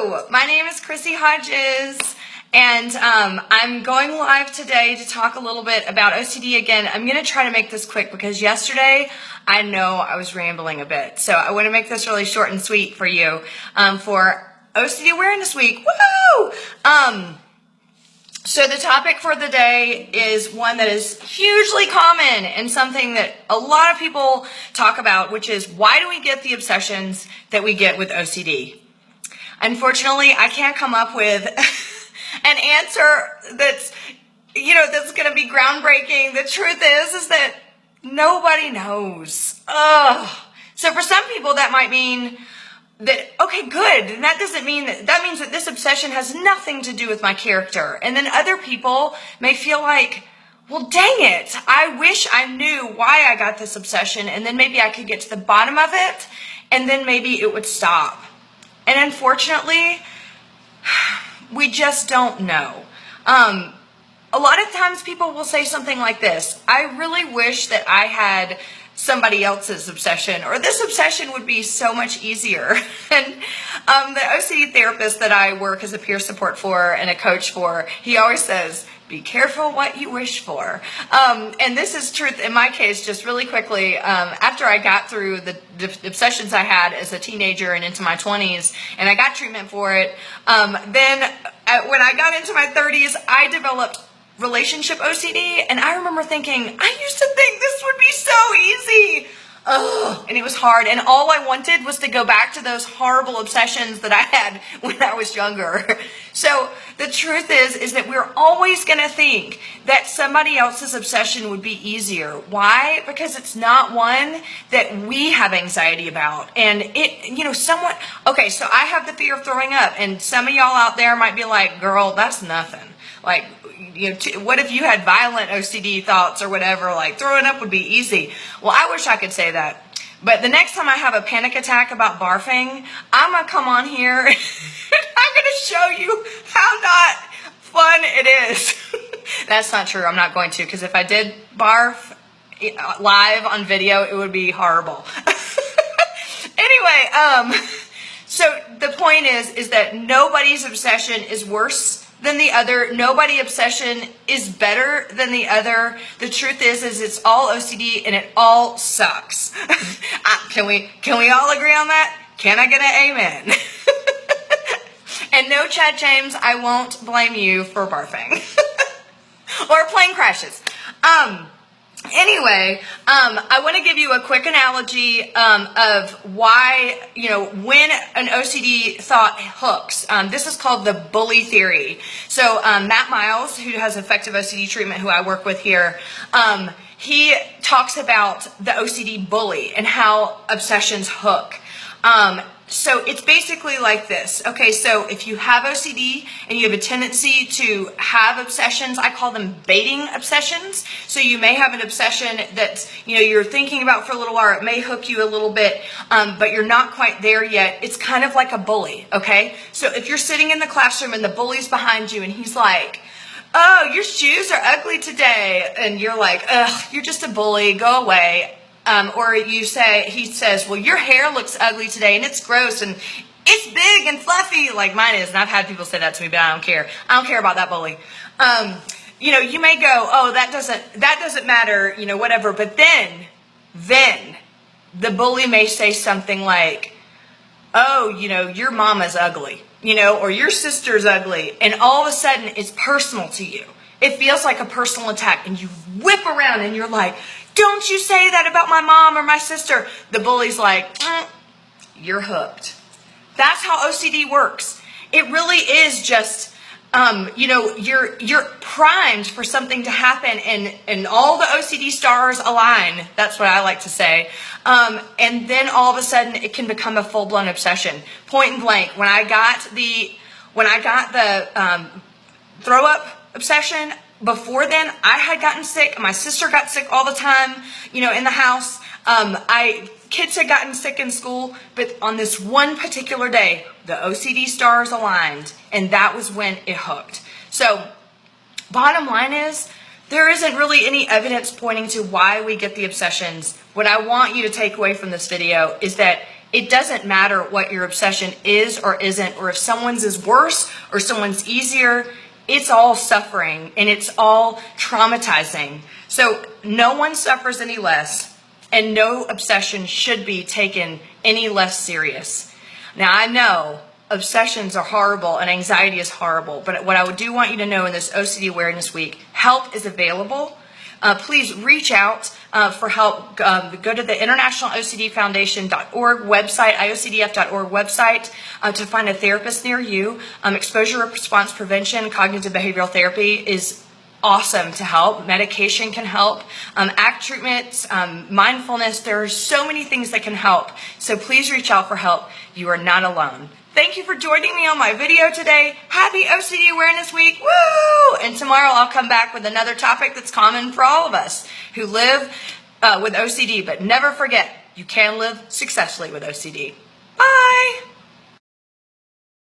Hello, my name is Chrissy Hodges, and I'm going live today to talk a little bit about OCD again. I'm going to try to make this quick because yesterday I know I was rambling a bit, so I want to make this really short and sweet for you for OCD Awareness Week. Woohoo! So the topic for the day is one that is hugely common and something that a lot of people talk about, which is why do we get the obsessions that we get with OCD? Unfortunately, I can't come up with an answer that's going to be groundbreaking. The truth is that nobody knows. So for some people that might mean that, okay, good. And that doesn't mean that means that this obsession has nothing to do with my character. And then other people may feel like, well, dang it. I wish I knew why I got this obsession. And then maybe I could get to the bottom of it. And then maybe it would stop. And unfortunately, we just don't know. A lot of times people will say something like this: I really wish that I had somebody else's obsession, or this obsession would be so much easier. And the OCD therapist that I work as a peer support for and a coach for, he always says, be careful what you wish for. And this is truth in my case. Just really quickly, after I got through the obsessions I had as a teenager and into my 20s, and I got treatment for it, then when I got into my 30s, I developed relationship OCD, and I remember thinking, I used to think this would be so easy. And it was hard, and all I wanted was to go back to those horrible obsessions that I had when I was younger. So the truth is that we're always going to think that somebody else's obsession would be easier. Why? Because it's not one that we have anxiety about. And okay, so I have the fear of throwing up, and some of y'all out there might be like, girl, that's nothing. Like, what if you had violent OCD thoughts or whatever? Like, throwing up would be easy. Well, I wish I could say that. But the next time I have a panic attack about barfing, I'm going to come on here and I'm going to show you how not fun it is. That's not true. I'm not going to, because if I did barf live on video, it would be horrible. Anyway, so the point is that nobody's obsession is worse than the other. Nobody obsession is better than the other. The truth is it's all OCD and it all sucks. Can we all agree on that? Can I get an amen? And no, Chad James, I won't blame you for barfing or plane crashes. Anyway, I want to give you a quick analogy of why, when an OCD thought hooks. This is called the bully theory. So Matt Miles, who has effective OCD treatment, who I work with here, he talks about the OCD bully and how obsessions hook. So it's basically like this. Okay, so if you have OCD and you have a tendency to have obsessions, I call them baiting obsessions. So you may have an obsession that you're thinking about for a little while. It may hook you a little bit, but you're not quite there yet. It's kind of like a bully, okay? So if you're sitting in the classroom and the bully's behind you and he's like, oh, your shoes are ugly today. And you're like, ugh, you're just a bully, go away. Or he says, well, your hair looks ugly today and it's gross and it's big and fluffy like mine is. And I've had people say that to me, but I don't care. I don't care about that bully. You may go, oh, that doesn't matter, whatever. But then the bully may say something like, oh, your mama's ugly, or your sister's ugly. And all of a sudden it's personal to you. It feels like a personal attack and you whip around and you're like, don't you say that about my mom or my sister. The bully's like, you're hooked. That's how OCD works. It really is just, you're primed for something to happen and all the OCD stars align. That's what I like to say. And then all of a sudden it can become a full-blown obsession. Point and blank. When I got the throw up obsession, before then, I had gotten sick. My sister got sick all the time, in the house. Kids had gotten sick in school. But on this one particular day, the OCD stars aligned. And that was when it hooked. So, bottom line is, there isn't really any evidence pointing to why we get the obsessions. What I want you to take away from this video is that It doesn't matter what your obsession is or isn't, or if someone's is worse or someone's easier. It's all suffering and it's all traumatizing. So no one suffers any less, and no obsession should be taken any less serious. Now, I know obsessions are horrible and anxiety is horrible, but what I do want you to know in this OCD Awareness Week, help is available. Please reach out for help. Go to the International OCD Foundation.org website, iocdf.org website, to find a therapist near you. Exposure response prevention, cognitive behavioral therapy is awesome to help. Medication can help. ACT treatments, mindfulness. There are so many things that can help. So please reach out for help. You are not alone. Thank you for joining me on my video today. Happy OCD Awareness Week. Woo! And tomorrow I'll come back with another topic that's common for all of us who live with OCD. But never forget, you can live successfully with OCD.